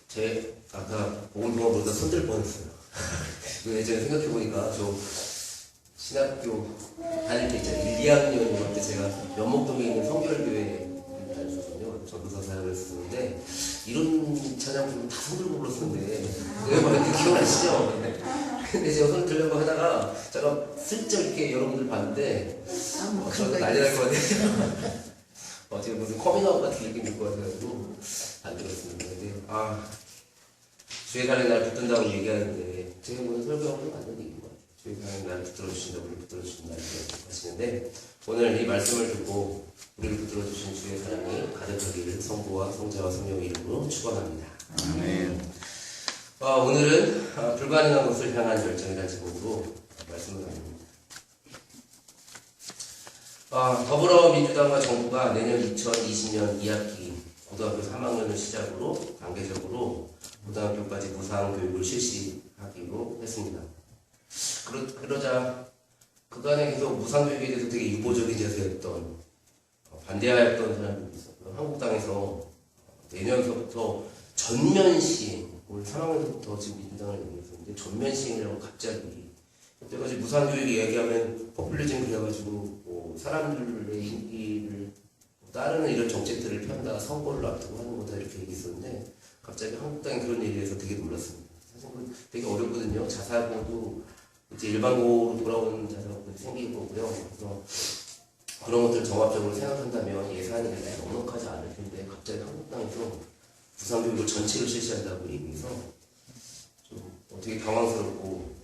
제 아까 보건동화 보다 손들 뻔했어요. 예전에 생각해보니까 저 신학교 다닐 때 있잖아요. 1, 2학년 때 제가 연목동에 있는 성결교회에 다녔었거든요. 전도사 사역을 했었는데 이런 찬양 부르면 다 손들고 불렀었는데 그게 뭐 기억나시죠? 근데 제가 손을 들려고 하다가 제가 슬쩍 이렇게 여러분들 봤는데 난리 날 것 같아요. 제가 무슨 커밍아웃 같은 느낌이 들 것 같아가지고 안 들었습니다. 근데 주에 가는 날 붙든다고 얘기하는데 제가 오늘 설교하고는 맞는 얘기인 것 같아요. 주에 가는 날 붙들어주신다고 우리 붙들어주신다고 하시는데 오늘 이 말씀을 듣고 우리를 붙들어주신 주의 사랑이 가득하기를 성부와 성자와 성령의 이름으로 축원합니다. 아멘. 오늘은 불가능한 것을 향한 열정이라는 제목으로 말씀을 나눕니다. 더불어민주당과 정부가 내년 2020년 2학기 고등학교 3학년을 시작으로 단계적으로 고등학교까지 무상교육을 실시하기로 했습니다. 그러자 그간에 계속 무상교육에 대해서 되게 유보적인 자세였던 반대하였던 사람들이 있었고요. 한국당에서 내년서부터 전면 시행, 올 3학년부터 지금 민주당을 얘기했었는데 전면 시행이라고 갑자기 그때까지 무상교육 이야기하면 포퓰리즘 그래가지고 사람들의 인기를 따르는 이런 정책들을 펴다가 선거를 앞두고 하는 거다 이렇게 얘기했었는데 갑자기 한국당이 그런 얘기를 해서 되게 놀랐습니다. 사실 되게 어렵거든요. 자사고도 이제 일반고로 돌아오는 자사고들이 생길 거고요. 그래서 그런 것들을 종합적으로 생각한다면 예산이 넉넉하지 않을 텐데 갑자기 한국당에서 무상교육을 전체를 실시한다고 얘기해서 좀 어떻게 당황스럽고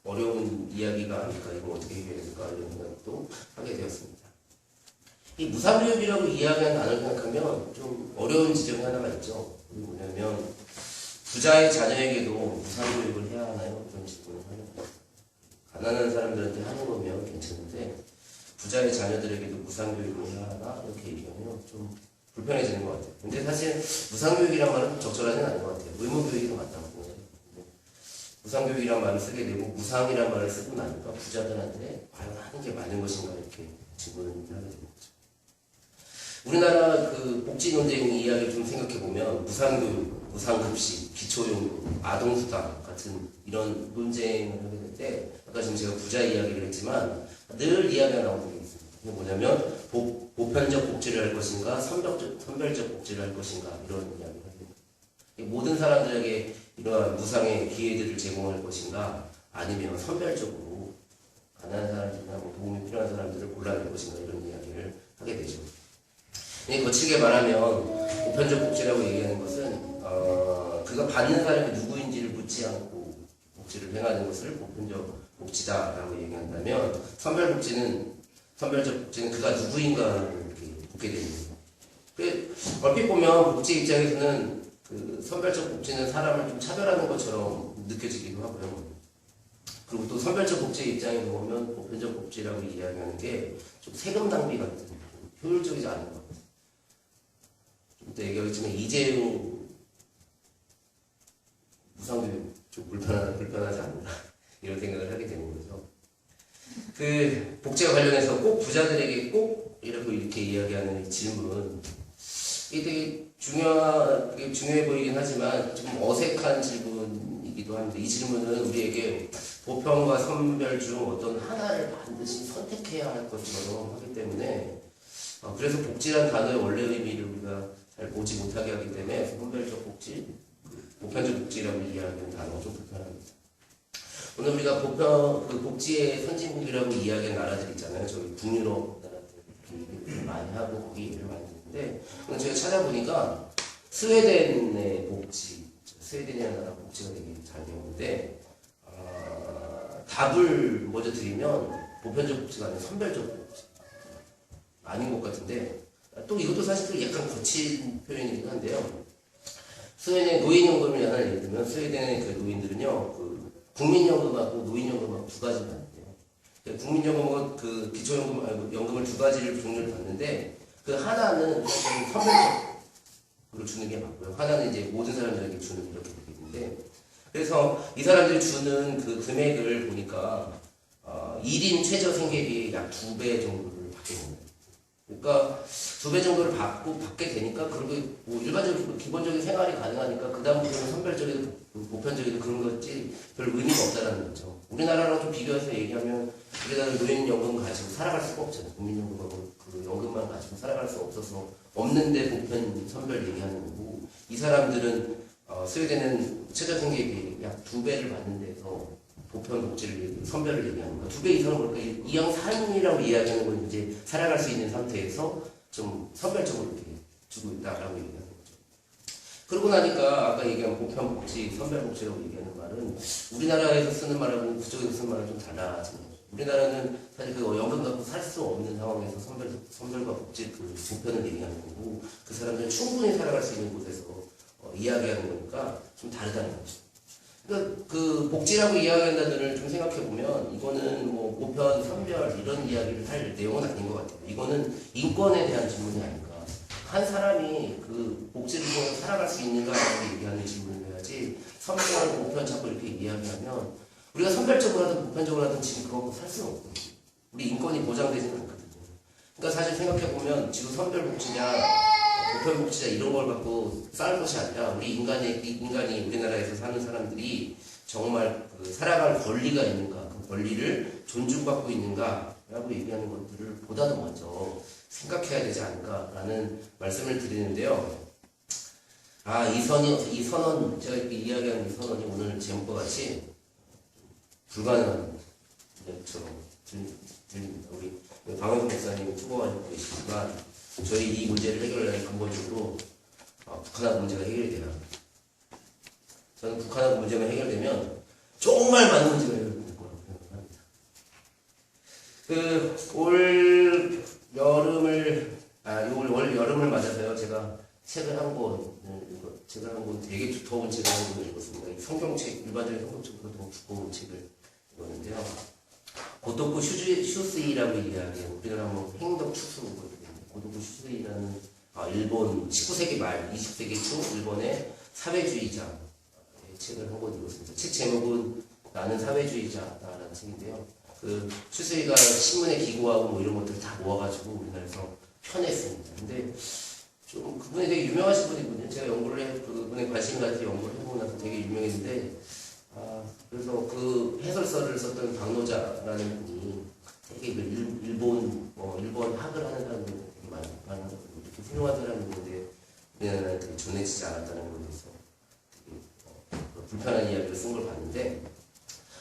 어려운 이야기가 아닐까, 이거 어떻게 해결해야 될까 이런 생각도 하게 되었습니다. 이 무상교육이라고 이야기하는 단어를 생각하면 좀 어려운 지점이 하나가 있죠. 그게 뭐냐면 부자의 자녀에게도 무상교육을 해야 하나요? 그런 질문을 하는 거예요. 가난한 사람들한테 하는 거면 괜찮은데 부자의 자녀들에게도 무상교육을 해야 하나? 이렇게 얘기하면 좀 불편해지는 것 같아요. 근데 사실 무상교육이란 말은 적절하지는 않은 것 같아요. 의무교육이 더 맞다고 생각해요. 무상교육이란 말을 쓰게 되고 무상이란 말을 쓰고 나니까 부자들한테 과연 하는 게 맞는 것인가 이렇게 질문을 하게 되는 거죠. 우리나라 그 복지 논쟁 이야기를 좀 생각해보면 무상교육, 무상급식, 기초요금, 아동수당 같은 이런 논쟁을 하게 될 때 아까 지금 제가 부자 이야기를 했지만 늘 이야기가 나오는 게 있습니다. 그게 뭐냐면 보편적 복지를 할 것인가 선별적 복지를 할 것인가 이런 이야기를 합니다. 모든 사람들에게 이러한 무상의 기회들을 제공할 것인가 아니면 선별적으로 가난한 사람들이나 도움이 필요한 사람들을 골라낼 것인가 이런 이야기를 하게 되죠. 거칠게 말하면 보편적 복지라고 얘기하는 것은 그가 받는 사람이 누구인지를 묻지 않고 복지를 행하는 것을 보편적 복지다라고 얘기한다면 선별적 복지는 그가 누구인가를 이렇게 묻게 되는 거예요. 얼핏 보면 복지 입장에서는 그 선별적 복지는 사람을 좀 차별하는 것처럼 느껴지기도 하고요. 그리고 또 선별적 복지 입장에서 보면 보편적 복지라고 이야기하는 게 좀 세금 낭비 같은 효율적이지 않은 것 같아요. 좀 이따 얘기하겠지만 이재용 무상교육 좀 불편하지 않나 이런 생각을 하게 되는 거죠. 그 복지와 관련해서 꼭 부자들에게 꼭 이렇게 이야기하는 이 질문 이게 되게 중요해 보이긴 하지만 좀 어색한 질문이기도 합니다. 이 질문은 우리에게 보편과 선별 중 어떤 하나를 반드시 선택해야 할 것처럼 하기 때문에 그래서 복지란 단어의 원래 의미를 우리가 잘 보지 못하게 하기 때문에 선별적 복지, 보편적 복지라고 이야기하는 단어가 좀 불편합니다. 오늘 우리가 복지의 선진국이라고 이야기하는 나라들 있잖아요. 저희 북유럽 나라들 많이 하고 거기 얘기를 많이 듣는데 제가 찾아보니까 스웨덴의 복지, 스웨덴이라는 나라 복지가 되게 잘 되어 있는데 답을 먼저 드리면 보편적 복지가 아니라 선별적 복지 아닌 것 같은데 또 이것도 사실 약간 거친 표현이긴 한데요. 스웨덴의 노인연금을 하나 예를 들면 스웨덴의 그 노인들은요 국민연금하고 노인연금하고 두 가지를 받는데요. 국민연금은 그 기초연금을 두 가지를 종류를 받는데 그 하나는 선별적으로 주는 게 맞고요. 하나는 이제 모든 사람들에게 주는 이렇게 되겠는데 그래서 이 사람들이 주는 그 금액을 보니까 1인 최저 생계비의 약 2배 정도를 받게 됩니다. 그러니까 2배 정도를 받게 되니까 그리고 뭐 일반적인 기본적인 생활이 가능하니까 그 다음부터는 선별적이고 보편적이고 그런 거지 별 의미가 없다는 거죠. 우리나라랑 좀 비교해서 얘기하면 우리나라는 노인연금 가지고 살아갈 수가 없잖아요. 국민연금하고 그 연금만 가지고 살아갈 수 없어서 없는데 보편 선별 얘기하는 거고 이 사람들은 스웨덴은 최저생계에 비해 약 2배를 받는 데서 보편 복지를 선별을 얘기하는 거예요. 2배 이상은 뭘까? 이왕 삶이라고 이야기하는 건 이제 살아갈 수 있는 상태에서 좀 선별적으로 이렇게 주고 있다라고 얘기하는 거죠. 그러고 나니까 아까 얘기한 보편 복지, 선별 복지라고 얘기하는 말은 우리나라에서 쓰는 말하고 그쪽에서 쓰는 말은 좀 달라지는 거죠. 우리나라는 사실 그 연금 갖고 살 수 없는 상황에서 선별과 복지 그 보편을 얘기하는 거고 그 사람들은 충분히 살아갈 수 있는 곳에서 이야기하는 거니까 좀 다르다는 거죠. 그러니까 그 복지라고 이야기한다는 걸 좀 생각해 보면 이거는 뭐 보편, 선별 이런 이야기를 할 내용은 아닌 것 같아요. 이거는 인권에 대한 질문이 아닌가. 한 사람이 그 복지를 통해서 살아갈 수 있는가라고 얘기하는 질문을 해야지 선별, 보편 자꾸 이렇게 이야기하면 우리가 선별적으로 하든 보편적으로 하든 지금 그거 갖고 살 수는 없거든요. 우리 인권이 보장되지는 않거든요. 그러니까 사실 생각해 보면 지금 선별 복지냐 보편 복지자 이런 걸 갖고 쌓을 것이 아니라 우리 인간이 우리나라에서 사는 사람들이 정말 그 살아갈 권리가 있는가, 그 권리를 존중받고 있는가라고 얘기하는 것들을 보다도 먼저 생각해야 되지 않을까라는 말씀을 드리는데요. 이 선언, 제가 이렇게 이야기하는 이 선언이 오늘 제목과 같이 불가능한 것처럼 들립니다. 우리 방영수 목사님이 투고하고 계시지만 저희 이 문제를 해결하려면 근본적으로 북한하고 문제가 해결이 돼야 합니다. 저는 북한하고 문제가 해결되면 정말 많은 문제가 해결될 거라고 생각합니다. 올 여름을 맞아서요. 제가 책을 한 권 되게 두꺼운 책을 한 권을 읽었습니다. 성경책, 일반적인 성경책보다 더 두꺼운 책을 읽었는데요. 고토쿠 슈스이라고 이야기해요. 우리나라 뭐 행덕 추수거든요. 고토쿠 슈스이라는 일본 19세기 말 20세기 초 일본의 사회주의자의 책을 한 권 읽었습니다. 책 제목은 나는 사회주의자다라는 책인데요. 그 슈스이가 신문에 기고하고 뭐 이런 것들 다 모아가지고 우리나라에서 편했습니다. 근데 좀 그분이 되게 유명하신 분이거든요. 제가 그분에 관심 가지고 연구를 해보고 나서 되게 유명했는데 그래서 그 해설서를 썼던 박노자라는 분이 되게 일본 학을 하는 사람들이 되게 많아서 이렇게 훌륭한 사람인데 우리나라는 되게 전해지지 않았다는 것에 대해서 되게 불편한 이야기를 쓴 걸 봤는데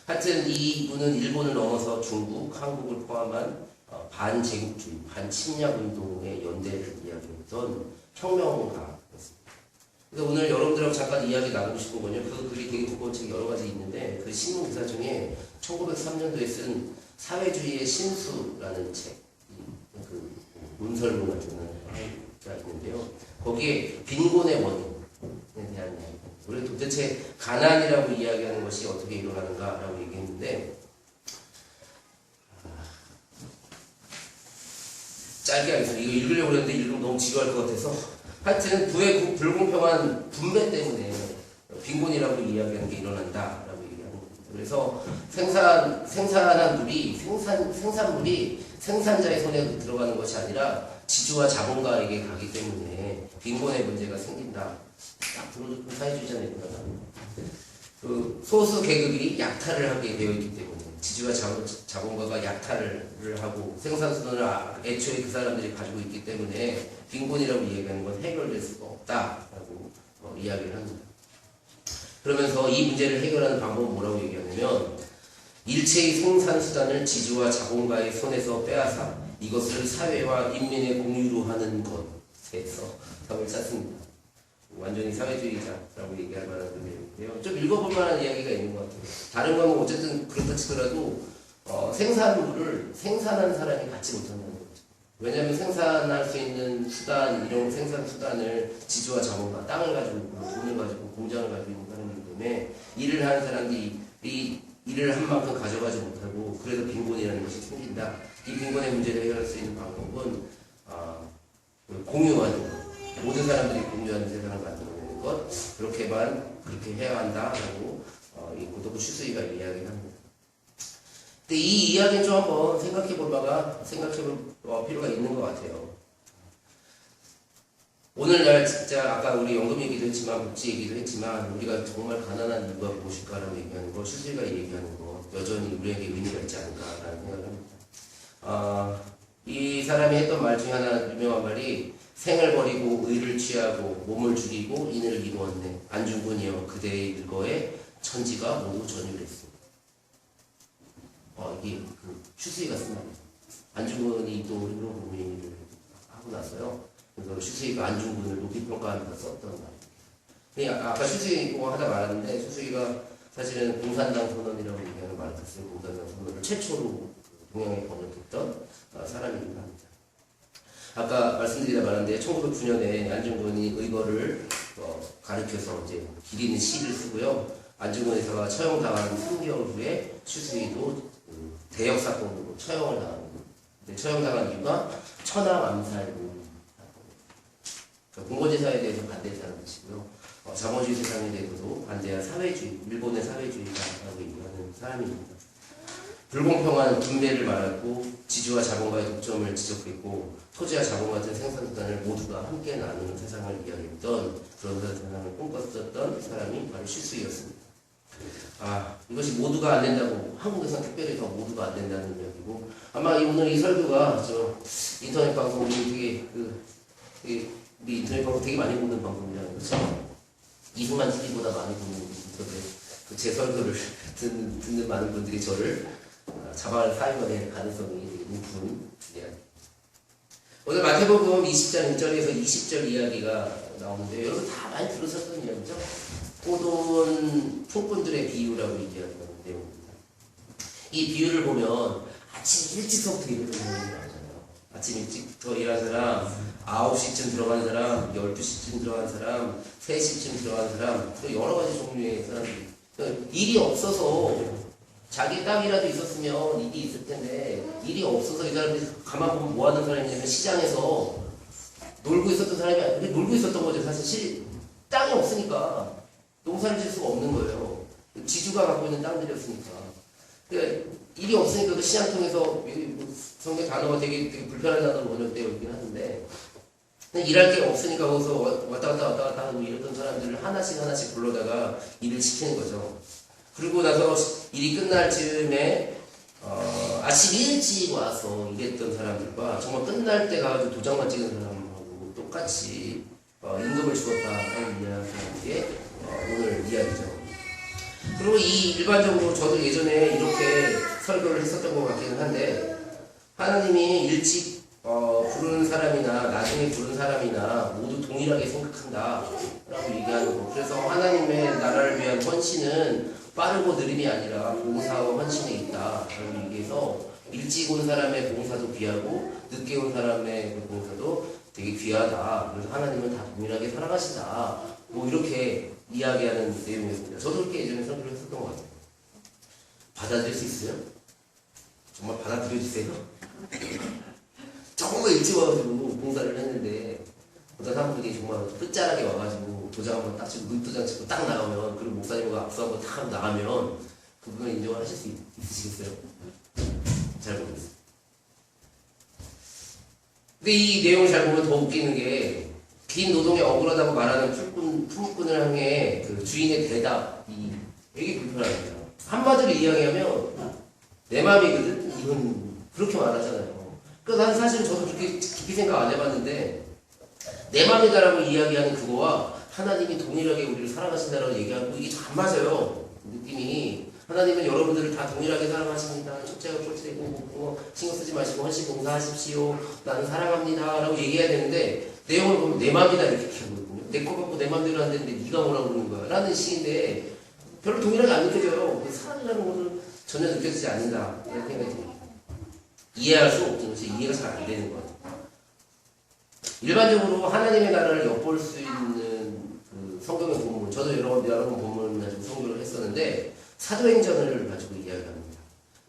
하여튼 이분은 일본을 넘어서 중국, 한국을 포함한 반제국주의, 반침략운동의 연대를 이야기했던 혁명가였습니다. 그래서 오늘 여러분들하고 잠깐 이야기 나누고 싶은 건요. 그 글이 되게 두꺼운 책이 여러 가지 있는데 그 신문 기사 중에 1903년도에 쓴 사회주의의 신수라는 책, 그 문설문을 주는 가 있는데요. 거기에 빈곤의 원인에 대한 이야기. 우리 도대체 가난이라고 이야기하는 것이 어떻게 일어나는가라고 얘기했는데 짧게 하겠습니다. 이거 읽으려고 했는데 읽으면 너무 지루할 것 같아서 하여튼 부의 불공평한 분배 때문에 빈곤이라고 이야기하는 게 일어난다라고 얘기하는 겁니다. 그래서 생산물이 생산자의 손에 들어가는 것이 아니라 지주와 자본가에게 가기 때문에 빈곤의 문제가 생긴다. 딱 들어도 사회주의자는 그 소수 계급이 약탈을 하게 되어 있기 때문에 지주와 자본가가 약탈을 하고 생산수단을 애초에 그 사람들이 가지고 있기 때문에 빈곤이라고 이야기하는 건 해결될 수가 없다라고 이야기를 합니다. 그러면서 이 문제를 해결하는 방법은 뭐라고 얘기하냐면 일체의 생산수단을 지주와 자본가의 손에서 빼앗아 이것을 사회와 인민의 공유로 하는 것에서 답을 찾습니다. 완전히 사회주의자라고 얘기할 만한 의미인데요. 좀 읽어볼 만한 이야기가 있는 것 같아요. 다른 건 어쨌든 그렇다 치더라도 생산물을 생산한 사람이 갖지 못한다는 거죠. 왜냐하면 생산할 수 있는 수단, 이런 생산 수단을 지주와 자본가, 땅을 가지고 있고 돈을 가지고 공장을 가지고 있는 사람이기 때문에 일을 하는 사람들이 일을 한 만큼 가져가지 못하고 그래서 빈곤이라는 것이 생긴다. 이 빈곤의 문제를 해결할 수 있는 방법은 공유하는 것. 모든 사람들이 공유하는 세상을 만들어내는 것, 그렇게 해야 한다라고 이 고토쿠 슈스이가 이야기를 합니다. 근데 이 이야기는 좀 한번 생각해볼 필요가 있는 것 같아요. 오늘날 진짜 아까 우리 연금 얘기도 했지만 복지 얘기도 했지만 우리가 정말 가난한 이유가 무엇일까라고 얘기하는 거, 슈스가 얘기하는 거 여전히 우리에게 의미가 있지 않을까라는 생각을 합니다. 이 사람이 했던 말 중에 하나 유명한 말이 생을 버리고 의를 취하고 몸을 죽이고 인을 이루었네. 안중근이여 그대의 일거에 천지가 모두 전율했습니다. 이게 그 슈스이가 쓴 말이죠. 안중근이 또 의료 고민을 하고 나서요. 그래서 슈스이가 안중근을 높이 평가하면서 썼던 말입니다. 아까 슈스이고 하다 말았는데 슈스이가 사실은 공산당 선언이라고 얘기하는 마르크스의 공산당 선언을 최초로 동양에 번역했던 사람이기도 합니다. 아까 말씀드리다 말았는데 1909년에 안중근이 의거를 가르쳐서 이제 기리는 시를 쓰고요. 안중근 의사가 처형당한 3개월 후에 슈스이도 대역 사건으로 처형을 당합니다. 처형당한 이유가 천황 암살로 공고제사에 대해서 반대했다는 것이고요. 자본주의 세상에 대해서도 반대한 사회주의, 일본의 사회주의자라고 얘기하는 사람입니다. 불공평한 분배를 말하고 지주와 자본가의 독점을 지적했고 토지와 자본 같은 생산수단을 모두가 함께 나누는 세상을 이야기했던 그런 세상을 꿈꿨었던 사람이 바로 슈스이였습니다. 이것이 모두가 안 된다고 한국에서는 특별히 더 모두가 안 된다는 이야기고 아마 오늘 이 설교가 저 인터넷 방송 우리 되게 우리 인터넷 방송 되게 많이 보는 방송이잖아요. 그렇죠? 이승만 TV보다 많이 보는 인터넷 제 설교를 듣는 많은 분들이 저를 자방을 사용하게 될 가능성이 높은 이야기. 오늘 마태복음 20장 1절에서 20절 이야기가 나오는데 여러분 다 많이 들으셨던 이야기죠? 포도원 풍꾼들의 비유라고 얘기하는 내용입니다. 이 비유를 보면 아침 일찍서부터 일하는 사람이 나오잖아요. 아침 일찍부터 일하는 사람, 9시쯤 들어간 사람, 12시쯤 들어간 사람, 3시쯤 들어간 사람, 여러 가지 종류의 사람들이. 일이 없어서 자기 땅이라도 있었으면 일이 있을 텐데 일이 없어서 이 사람들이 가만 보면 뭐 하는 사람이냐면 시장에서 놀고 있었던 사람이 아니고 놀고 있었던 거죠. 사실 땅이 없으니까 농사를 질 수가 없는 거예요. 지주가 갖고 있는 땅들이었으니까. 그러니까 일이 없으니까 그 시장 통해서 성경 단어가 되게 불편한 단어로 번역되어 있긴 하는데 일할 게 없으니까 거기서 왔다 갔다 하고 이랬던 사람들을 하나씩 불러다가 일을 시키는 거죠. 그리고 나서 일이 끝날 즈음에 아침 일찍 와서 일했던 사람들과 정말 끝날 때 가서 도장만 찍은 사람하고 똑같이 임금을 주었다 하는 이야기의 오늘 이야기죠. 그리고 이 일반적으로 저도 예전에 이렇게 설교를 했었던 것 같기는 한데 하나님이 일찍 부르는 사람이나 나중에 부르는 사람이나 모두 동일하게 생각한다 라고 얘기하는 거. 그래서 하나님의 나라를 위한 헌신은 빠르고 느림이 아니라 봉사와 헌신에 있다 라고 얘기해서 일찍 온 사람의 봉사도 귀하고 늦게 온 사람의 봉사도 되게 귀하다. 그래서 하나님은 다 동일하게 살아가시다. 뭐 이렇게 이야기하는 내용이었습니다. 저도 그렇게 예전에 설교를 했었던 것 같아요. 받아들일 수 있어요? 정말 받아들여주세요. 정말 일찍 와가지고 봉사를 했는데 어떤 사람들이 정말 끝자락에 와가지고 도장 한번 딱 치고 눈도장 치고 딱 나가면 그리고 목사님과 악수 한번 딱 나가면 그분을 인정을 하실 수 있으시겠어요? 잘 모르겠어요. 근데 이 내용을 잘 보면 더 웃기는 게 긴 노동에 억울하다고 말하는 품꾼을 향해 그 주인의 대답이 되게 불편합니다. 한마디로 이야기하면 내 마음이거든? 이건 그렇게 말하잖아요. 그러니까 난 사실 저도 그렇게 깊이 생각 안 해봤는데 내 마음이다라고 이야기하는 그거와 하나님이 동일하게 우리를 사랑하신다라고 얘기하고 이게 잘 맞아요. 느낌이 하나님은 여러분들을 다 동일하게 사랑하십니다. 첫째가 꼴찌되고 신경 쓰지 마시고 헌신 봉사하십시오. 나는 사랑합니다 라고 얘기해야 되는데 내용을 보면 내 마음이다 이렇게 하거든요. 내 거 갖고 내 마음대로 안 되는데 네가 뭐라고 그러는 거야 라는 시인데 별로 동일하게 안 느껴져요. 사랑이라는 것은 전혀 느껴지지 않는다 이런 생각이 듭니다. 이해할 수 없는 것이 이해가 잘 안 되는 것 같아요. 일반적으로 하나님의 나라를 엿볼 수 있는 그 성경의 본문, 저도 여러 번 본문을 가지고 성교를 했었는데 사도행전을 가지고 이야기합니다.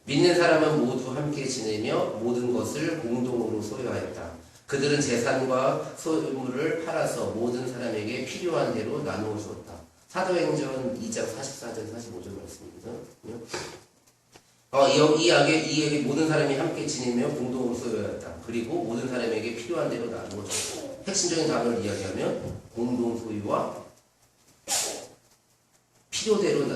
믿는 사람은 모두 함께 지내며 모든 것을 공동으로 소유하였다. 그들은 재산과 소유물을 팔아서 모든 사람에게 필요한 대로 나누어 주었다. 사도행전 2장 44절 45절 말씀이거든요. 이 얘기 모든 사람이 함께 지내며 공동으로 소유하였다. 그리고 모든 사람에게 필요한 대로 나누어 줬다. 핵심적인 단어를 이야기하면 공동 소유와 필요대로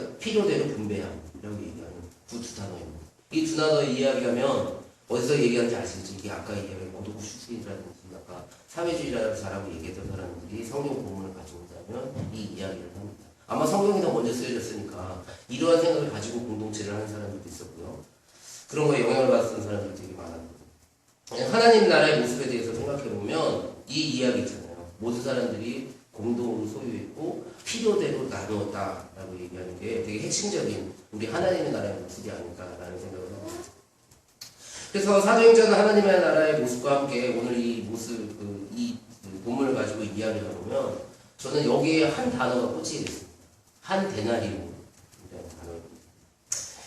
분배함이라고 얘기하는 그 두 단어입니다. 이 두 단어 이야기하면 어디서 얘기하는지 아시겠죠? 이게 아까 얘기한 고도구 슈스이라든지 아까 사회주의라고 잘하고 얘기했던 사람들이 성경 본문을 가지고 온다면 이 이야기를 합니다. 아마 성경이 더 먼저 쓰여졌으니까 이러한 생각을 가지고 공동체를 하는 사람들도 있었고요. 그런 거에 영향을 받았던 사람들이 되게 많았거든요. 하나님 나라의 모습에 대해서 생각해보면 이 이야기 있잖아요. 모든 사람들이 공동으로 소유했고 필요대로 나누었다라고 얘기하는 게 되게 핵심적인 우리 하나님의 나라의 모습이 아닐까라는 생각을 합니다. 그래서 사도행전은 하나님의 나라의 모습과 함께 오늘 이 모습, 이 본문을 가지고 이야기를 해보면 저는 여기에 한 단어가 꽂히게 됐습니다. 한 데나리온이라는 단어입니다.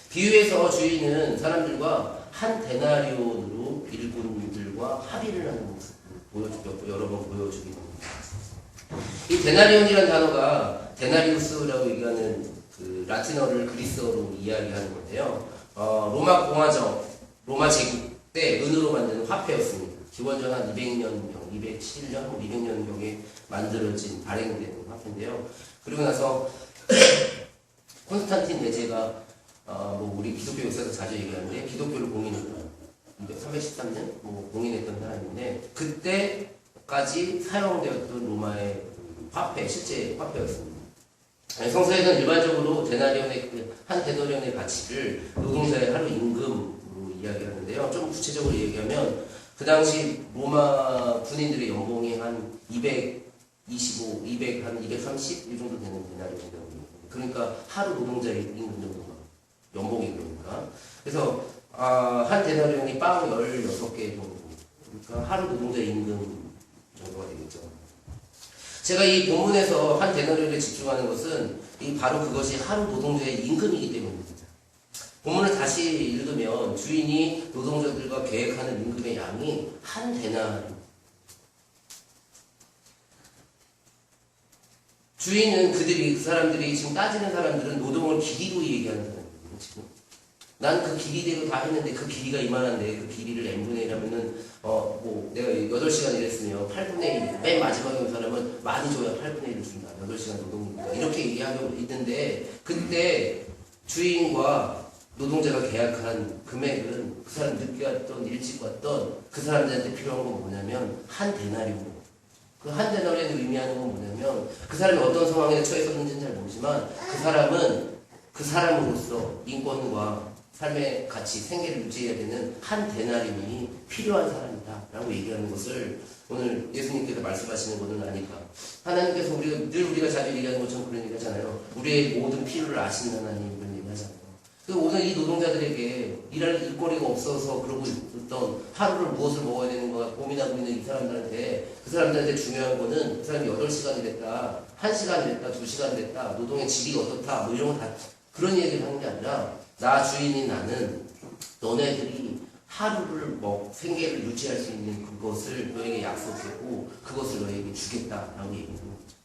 비유에서 주인은 사람들과 한 데나리온으로 일꾼들과 합의를 하는 모습을 여러 번 보여주게 됩니다. 이 데나리온이라는 단어가 데나리우스라고 얘기하는 그 라틴어를 그리스어로 이야기하는 건데요. 로마 제국 때 은으로 만드는 화폐였습니다. 기원전 한 200년경, 207년, 200년경에 만들어진 발행된 화폐인데요. 그리고 나서 콘스탄틴 대제가 우리 기독교 역사에서 자주 얘기하는데 기독교를 공인했던 313년 공인했던 사람인데 그때까지 사용되었던 로마의 화폐, 실제 화폐였습니다. 성서에서는 일반적으로 한 데나리온의 가치를 노동자의 하루 임금으로 이야기하는데요. 좀 구체적으로 얘기하면 그 당시 로마 군인들의 연봉이 한 225, 200, 한 230 이 정도 되는 데나리온이라고 합니다. 그러니까 하루 노동자의 임금 정도가 연봉이 그러니까. 그래서 한 데나리온이 빵 16개 정도. 그러니까 하루 노동자의 임금 정도가 되겠죠. 제가 이 본문에서 한 데나리온에 집중하는 것은 바로 그것이 하루 노동자의 임금이기 때문입니다. 본문을 다시 읽으면 주인이 노동자들과 계획하는 임금의 양이 한 데나리온. 주인은 그 사람들이 지금 따지는 사람들은 노동을 길이로 얘기하는 사람들이거든요, 지금. 난 그 길이대로 다 했는데 그 길이가 이만한데 그 길이를 n분의 1 하면은 내가 8시간 일했으면 8분의 1, 맨 마지막에 온 사람은 많이 줘야 8분의 1을 준다. 8시간 노동이니까. 이렇게 얘기하고 있는데 그때 주인과 노동자가 계약한 금액은 그 사람 늦게 왔던 일찍 왔던 그 사람들한테 필요한 건 뭐냐면 한 데나리온. 그 한 데나리온이 의미하는 건 뭐냐면 그 사람이 어떤 상황에 처했었는지는 잘 모르지만 그 사람은 그 사람으로서 인권과 삶의 가치, 생계를 유지해야 되는 한 데나리온이 필요한 사람이다 라고 얘기하는 것을 오늘 예수님께서 말씀하시는 것은 아닐까. 하나님께서 늘 우리가 자주 얘기하는 것처럼 그런 얘기 하잖아요. 우리의 모든 필요를 아시는 하나님 이런 얘기 하잖아요. 오늘 이 노동자들에게 일할 일거리가 없어서 그러고 있던 하루를 무엇을 먹어야 되는가 고민하고 있는 이 사람들한테 그 사람들한테 중요한 거는 그 사람이 8시간이 됐다, 1시간이 됐다, 2시간이 됐다, 노동의 질이 어떻다 이런 거 다 그런 얘기를 하는 게 아니라 나 주인인 나는 너네들이 하루를 생계를 유지할 수 있는 그것을 너에게 약속했고 그것을 너에게 주겠다라고 얘기하는 거죠.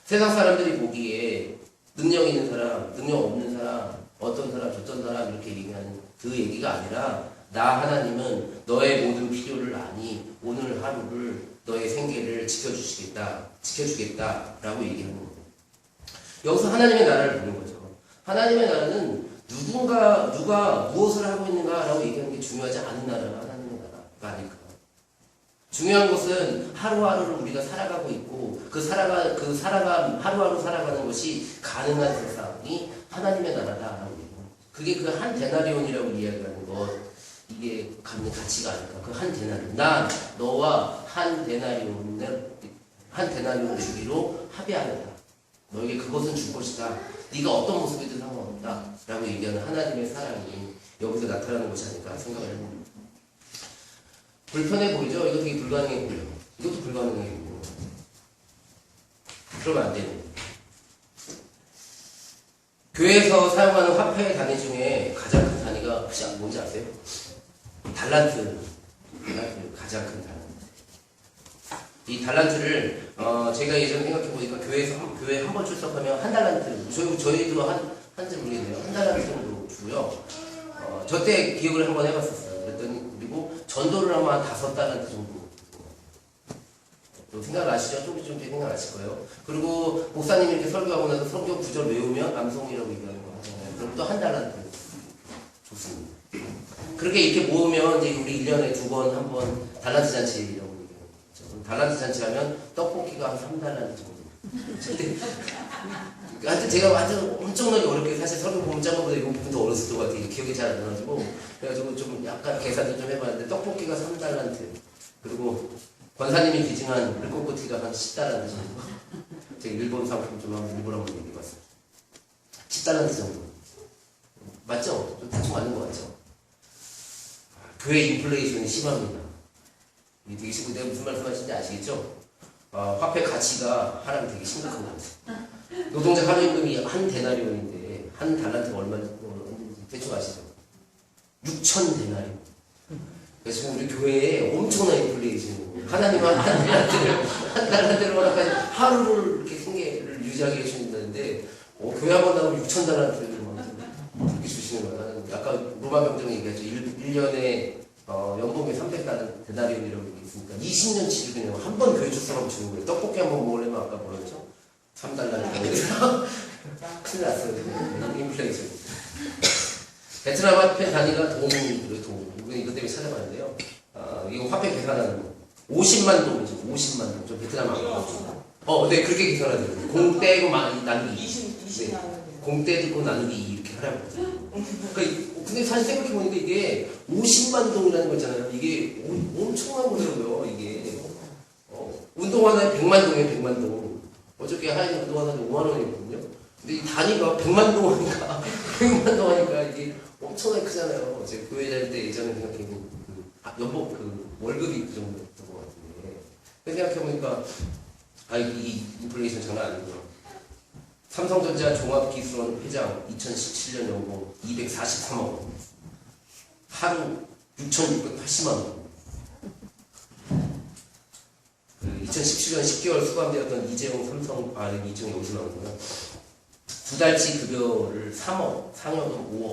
세상 사람들이 보기에 능력 있는 사람, 능력 없는 사람, 어떤 사람, 저떤 사람 이렇게 얘기하는 그 얘기가 아니라 나 하나님은 너의 모든 필요를 아니 오늘 하루를 너의 생계를 지켜주겠다라고 얘기하는 거예요. 여기서 하나님의 나라를 보는 거죠. 하나님의 나라는 누가 무엇을 하고 있는가라고 얘기하는 게 중요하지 않은 나라가 하나님의 나라가 아닐까. 중요한 것은 하루하루를 우리가 살아가고 있고 하루하루 살아가는 것이 가능한 세상이 하나님의 나라다라고 얘기합니다. 그게 그 한 데나리온이라고 이야기하는 것, 이게 갖는 가치가 아닐까. 그 한 데나리온. 난 너와 한 데나리온을 주기로 합의하였다. 너에게 그것은 줄 것이다. 네가 어떤 모습이든 상관없다. 라고 얘기하는 하나님의 사랑이 여기서 나타나는 것이 아닐까 생각을 해봅니다. 불편해 보이죠? 이거 되게 불가능해 보여요. 이것도 불가능해 보여요. 그러면 안 되는 거예요. 교회에서 사용하는 화폐 단위 중에 가장 큰 단위가 혹시 뭔지 아세요? 달란트. 가장 큰 달란트. 이 달란트를 제가 예전에 생각해보니까 교회 한 번 출석하면 한 달란트, 저희도 한지 모르겠네요. 한 달란트 정도 주고요. 저 때 기억을 한번 해봤었어요. 그랬더니 그리고 전도를 하면 한 5달란트 정도. 생각나시죠? 좀 생각나실 거예요. 그리고 목사님이 이렇게 설교하고 나서 성경 구절 외우면 암송이라고 얘기하는 거 하잖아요. 그럼 또 한 달란트 좋습니다. 그렇게 이렇게 모으면 이제 우리 1년에 2번, 1번 달란트 잔치라고 얘기하는 거죠. 달란트 잔치 하면 떡볶이가 한 3달란트 정도. 하여튼 제가 완전 엄청나게 어렵게 사실 설교 보면 짠거보다 이거 부분 더 어렸을 것 같아요. 기억이 잘 안 나가지고 그래가지고 좀 약간 계산도 좀 해봤는데 떡볶이가 3달란트 그리고 권사님이 기증한 물고기가 한 10달란트 정도. 제가 일본 상품 좀 일본 한번 얘기해봤어요. 10달란트 정도. 맞죠? 좀 대충 맞는 것 같죠? 교회 인플레이션이 심합니다. 되게 쉽고 내가 무슨 말씀하시는지 아시겠죠? 화폐 가치가 하락이 되게 심각한 것 같아요. 노동자 하루임금이 한 데나리온인데 한 달란트가 얼마인지 대충 아시죠? 6천 데나리온. 그래서 지금 우리 교회에 엄청난 인플레이션이고 하나님은 한 달란트를 하나까지 하루를 이렇게 생계를 유지하게 해주신다는데 교회 한 번 나오면 6천 달란트를 이렇게 주시는 거예요. 아까 로마 병정이 얘기했죠. 1년에 연봉이 300달러 데나리온이라고 있으니까 20년치 그냥 한 번 교회 출석하고 주는 거예요. 떡볶이 한 번 먹으려면 아까 뭐라 그랬죠? 3달러니까 큰일 났어요. 인플레이션. 베트남 화폐 단위가 동이고요. 이것 때문에 찾아봤는데요. 이거 화폐 계산하는 거 50만 동이죠. 50만 동. 저 베트남 안 가고. 네 그렇게 계산하더라고요. 공 떼고 나누기 20 공 떼고 나누기 2 이렇게 하라고. 그러니까 근데 사실 생각해보니까 이게 50만 동이라는 거 있잖아요. 이게 엄청난 거더라고요. 이게 운동 하나에 100만 동이에요. 100만 동. 어저께 하얀 운동 하나에 5만 원이거든요. 근데 이 단위가 100만 동 하니까 100만 동 하니까 이게 엄청나게 크잖아요. 제가 교회 다닐 때 예전에 생각해보면 연봉 월급이 그 정도였던 것 같은데 생각해보니까 이 인플레이션 장난 아니구나. 삼성전자 종합기술원 회장 2017년 연봉 243억 원. 하루 6,680만 원. 2017년 10개월 수감되었던 이재용 이재용 여기서 나오는구나. 2달치 급여를 3억, 상여금 5억.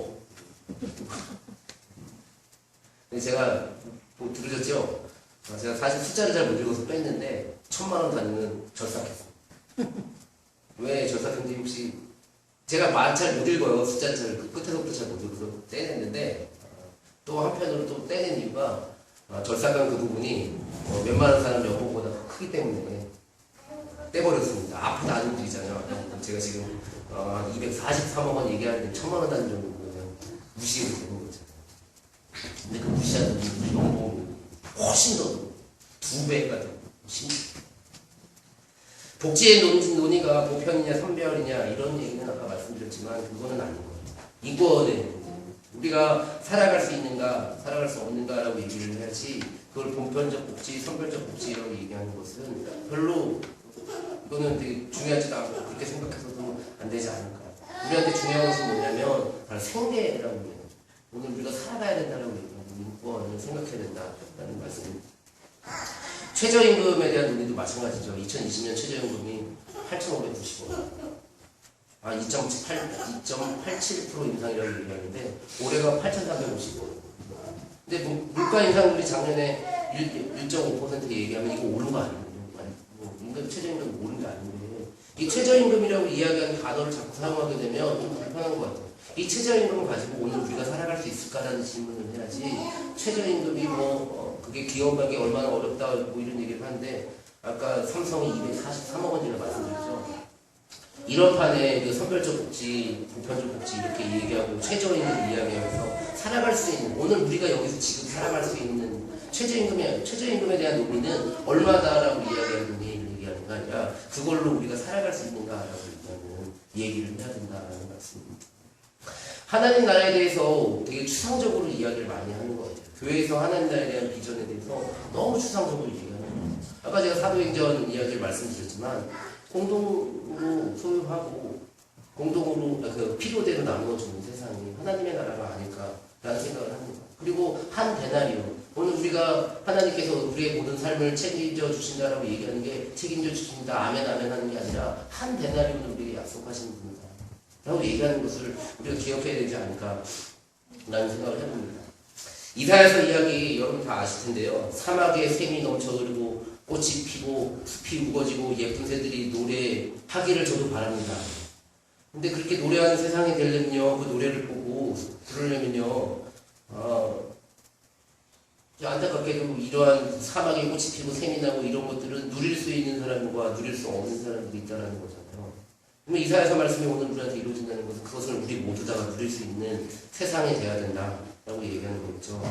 근데 제가 들으셨죠? 제가 사실 숫자를 잘 못 읽어서 뺐는데 1,000만 원 단위는 절삭했어요. 왜 절삭했는지 혹시 제가 잘 못 읽어요. 숫자를 끝에서부터 잘 못 읽어서 떼냈는데 또 한편으로 또 떼낸 이유가 절삭한 그 부분이 웬만한 사람 연봉보다 크기 때문에 떼버렸습니다. 앞에 나누들이잖아요. 제가 지금 243억 원 얘기하는데 1,000만 원 단위 정도 그냥 무시해도 되는 거죠. 근데 그 무시하는 우리 연봉이 훨씬 더 2배가 더 복지의 논의가 보편이냐 선별이냐 이런 얘기는 아까 말씀드렸지만 그거는 아닌 거예요. 인권의 우리가 살아갈 수 있는가 살아갈 수 없는가라고 얘기를 해야지 그걸 보편적 복지, 선별적 복지라고 얘기하는 것은 별로 이거는 되게 중요하지도 않고 그렇게 생각해서도 안 되지 않을까. 우리한테 중요한 것은 뭐냐면 바로 생계라고 얘기해요. 오늘 우리가 살아가야 된다라고 얘기하는 인권을 생각해야 된다라는 말씀입니다. 최저임금에 대한 논의도 마찬가지죠. 2020년 최저임금이 8,590원. 2.87% 인상이라고 얘기하는데 올해가 8,350원. 근데 물가 인상률이 작년에 1.5% 얘기하면 이거 오른 거 아니에요? 임금 최저임금 오른 게 아닌데 이 최저임금이라고 이야기하는 단어를 자꾸 사용하게 되면 좀 불편한 것 같아요. 이 최저임금을 가지고 오늘 우리가 살아갈 수 있을까라는 질문을 해야지 최저임금이 그게 기업하기 얼마나 어렵다 이런 얘기를 하는데 아까 삼성이 243억 원이라고 말씀드렸죠. 이런 판에 그 선별적 복지, 보편적 복지 이렇게 얘기하고 최저임금 이야기하면서 살아갈 수 있는 오늘 우리가 여기서 지금 살아갈 수 있는 최저임금에 대한 논의는 얼마다라고 이야기하는 논의를 얘기하는 게 아니라 그걸로 우리가 살아갈 수 있는가라고 얘기하는 얘기를 해야 된다는 말씀입니다. 하나님 나라에 대해서 되게 추상적으로 이야기를 많이 하는 것 같아요. 교회에서 하나님 나라에 대한 비전에 대해서 너무 추상적으로 얘기하는 거예요. 아까 제가 사도행전 이야기를 말씀드렸지만 공동으로 소유하고 공동으로 필요대로 나누어주는 세상이 하나님의 나라가 아닐까라는 생각을 합니다. 그리고 한 데나리온 오늘 우리가 하나님께서 우리의 모든 삶을 책임져 주신다라고 얘기하는 게 책임져 주신다 아멘 아멘 하는 게 아니라 한 데나리온을 우리에게 약속하신 분이다 라고 얘기하는 것을 우리가 기억해야 되지 않을까 라는 생각을 해봅니다. 이사야서 이야기 여러분 다 아실 텐데요. 사막에 샘이 넘쳐 흐르고 꽃이 피고 숲이 우거지고 예쁜 새들이 노래하기를 저도 바랍니다. 근데 그렇게 노래하는 세상이 되려면요, 그 노래를 보고 그러려면요, 안타깝게도 이러한 사막에 꽃이 피고 샘이 나고 이런 것들은 누릴 수 있는 사람과 누릴 수 없는 사람들이 있다는 거잖아요. 그러면 이사야서 말씀이 오늘 우리한테 이루어진다는 것은 그것을 우리 모두 다가 누릴 수 있는 세상이 돼야 된다라고 얘기하는 거겠죠.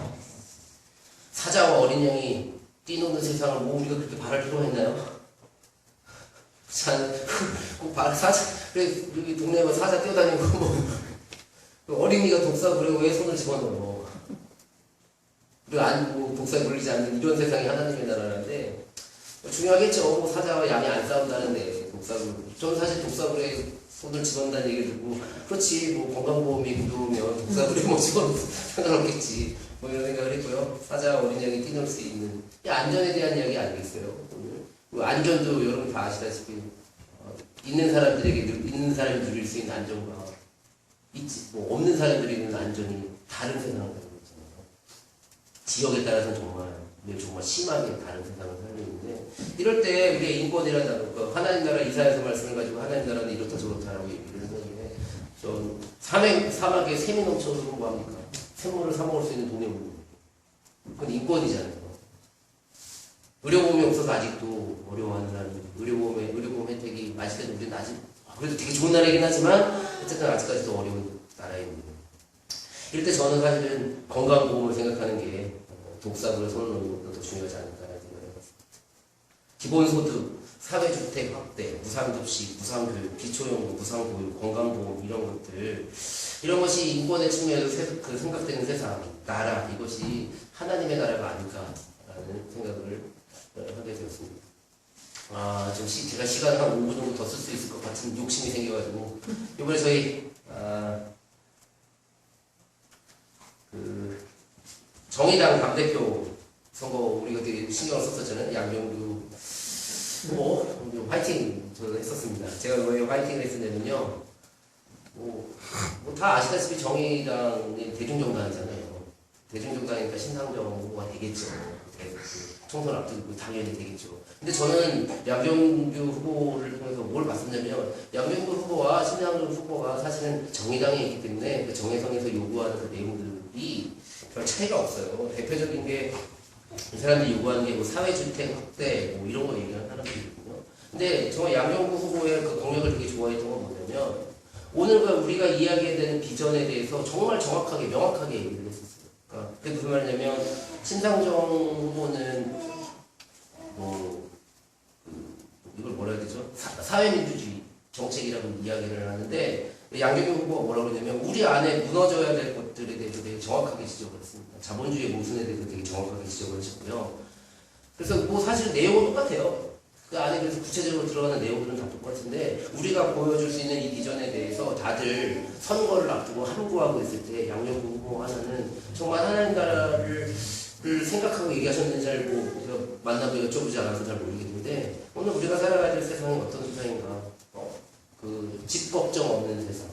사자와 어린 양이 뛰노는 세상을 뭐 우리가 그렇게 바랄 필요가 있나요? 사자, 그래, 여기 동네에 사자 뛰어다니고, 어린이가 독사 그리고 왜 손을 집어넣어? 그리고 독사에 물리지 않는 이런 세상이 하나님의 나라라는데, 중요하겠죠. 뭐 사자와 양이 안 싸운다는데, 독사굴. 저는 사실 독사굴에 손을 집어넣는다는 얘기를 듣고, 그렇지, 뭐 건강보험이 부도면 독사굴에 뭐 집어넣어도 상관없겠지. 뭐 이런 생각을 했고요. 사자와 어린 양이 뛰놀 수 있는, 이 안전에 대한 이야기 아니겠어요? 오늘. 안전도 여러분 다 아시다시피, 있는 사람이 누릴 수 있는 안전과, 없는 사람들이 있는 안전이 다른 세상을 살고 있잖아요. 지역에 따라서는 정말 심하게 다른 세상을 살고 있는데, 이럴 때 우리의 인권이라는 단어, 하나님 나라 이사야서 말씀을 가지고 하나님 나라는 이렇다 저렇다라고 얘기를 했는데, 전 사막에 샘이 넘쳐서 뭐합니까? 샘물을 사먹을 수 있는 돈이 없는 거예요. 그건 인권이잖아요. 의료보험이 없어서 아직도 어려워하는 사람들, 의료보험 혜택이 아직까지 우리는 그래도 되게 좋은 나라이긴 하지만 어쨌든 아직까지도 어려운 나라입니다. 이럴 때 저는 사실은 건강보험을 생각하는 게 독사굴에 손을 놓는 것도 더 중요하지 않을까라는 생각을 해봤습니다. 기본소득, 사회주택 확대, 무상급식, 무상교육, 기초연구, 무상보육, 건강보험 이런 것들, 이런 것이 인권의 측면에서 생각되는 세상, 나라, 이것이 하나님의 나라가 아닐까라는 생각을 하게 되었습니다. 좀 제가 시간을 한 5분 정도 더 쓸 수 있을 것 같은 욕심이 생겨가지고, 이번에 저희, 정의당 당대표 선거 우리가 되게 신경을 썼었잖아요. 양정규 후보, 화이팅 저도 했었습니다. 제가 왜 화이팅을 했었냐면요. 다 아시다시피 정의당이 대중정당이잖아요. 대중정당이니까 신상정 후보가 되겠죠. 총선 앞두고 당연히 되겠죠. 근데 저는 양정규 후보를 통해서 뭘 봤었냐면, 양정규 후보와 신상정 후보가 사실은 정의당에 있기 때문에 그 정의당에서 요구하는 그 내용들이 별 차이가 없어요. 대표적인 게 이 사람들이 요구하는 게 사회주택 확대 이런 거 얘기하는 사람들이 있거든요. 근데 저 양정구 후보의 그 공약을 되게 좋아했던 건 뭐냐면, 오늘 우리가 이야기해야 되는 비전에 대해서 정말 정확하게 명확하게 얘기를 했었어요. 그러니까 그게 무슨 말이냐면, 신상정 후보는 이걸 뭐라 해야 되죠? 사회민주주의 정책이라고 이야기를 하는데, 양정규 후보가 뭐라고 그러냐면, 우리 안에 무너져야 될 것들에 대해서 되게 정확하게 지적을 했습니다. 자본주의의 모순에 대해서 되게 정확하게 지적을 하셨고요. 그래서 사실 내용은 똑같아요. 그 안에 그래서 구체적으로 들어가는 내용들은 다 똑같은데, 우리가 보여줄 수 있는 이 비전에 대해서 다들 선거를 앞두고 함구하고 있을 때 양정규 후보 하나는 정말 하나님 나라를 생각하고 얘기하셨는지 알고 제가 만나고 여쭤보지 않아서 잘 모르겠는데, 오늘 우리가 살아가야 될 세상이 어떤 세상인가? 집 걱정 없는 세상,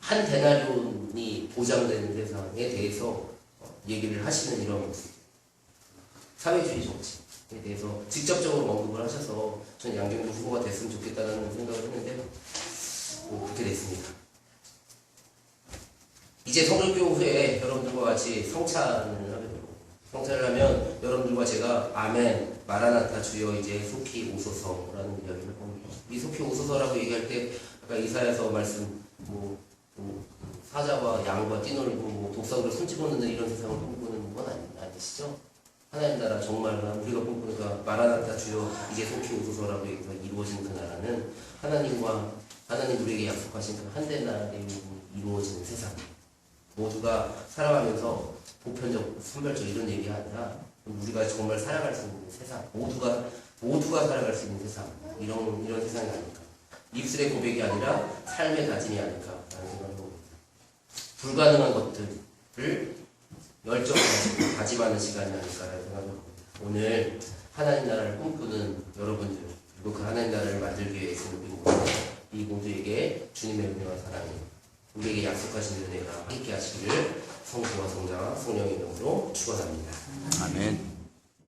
한 데나리온이 보장되는 세상에 대해서 얘기를 하시는 이런 모습, 사회주의 정치에 대해서 직접적으로 언급을 하셔서 저는 양정규 후보가 됐으면 좋겠다는 생각을 했는데 그렇게 됐습니다. 이제 성령교 후에 여러분들과 같이 성찬을 하게 되고, 성찬을 하면 여러분들과 제가 아멘, 마라나타 주여 이제 속히 오소서라는 이야기를 합니다. 이 속히 오소서라고 얘기할 때 아까 이사야서 말씀 사자와 양과 뛰놀고 독사구를 손집어넣는 이런 세상을 꿈꾸는 건 아니시죠? 하나님 나라 정말 우리가 꿈꾸는 그 마라나타 주여 이제 속히 오소서라고 해서 이루어진 그 나라는 하나님 우리에게 약속하신 그 한대 나라에 이루어지는 세상, 모두가 살아가면서 보편적, 선별적 이런 얘기가 아니라 우리가 정말 살아갈 수 있는 세상, 모두가 살아갈 수 있는 세상, 이런 세상이 아닐까. 입술의 고백이 아니라 삶의 다짐이 아닐까라는 생각을 해봅니다. 불가능한 것들을 열정을 가지고 다짐하는 시간이 아닐까라는 생각을 해봅니다. 오늘 하나님 나라를 꿈꾸는 여러분들, 그리고 그 하나님 나라를 만들기 위해 애쓰는 우리 모두에게 주님의 은혜와 사랑이, 우리에게 약속하신 은혜가 함께 하시기를 성부와 성자와 성령의 이름으로 축원합니다. 아멘.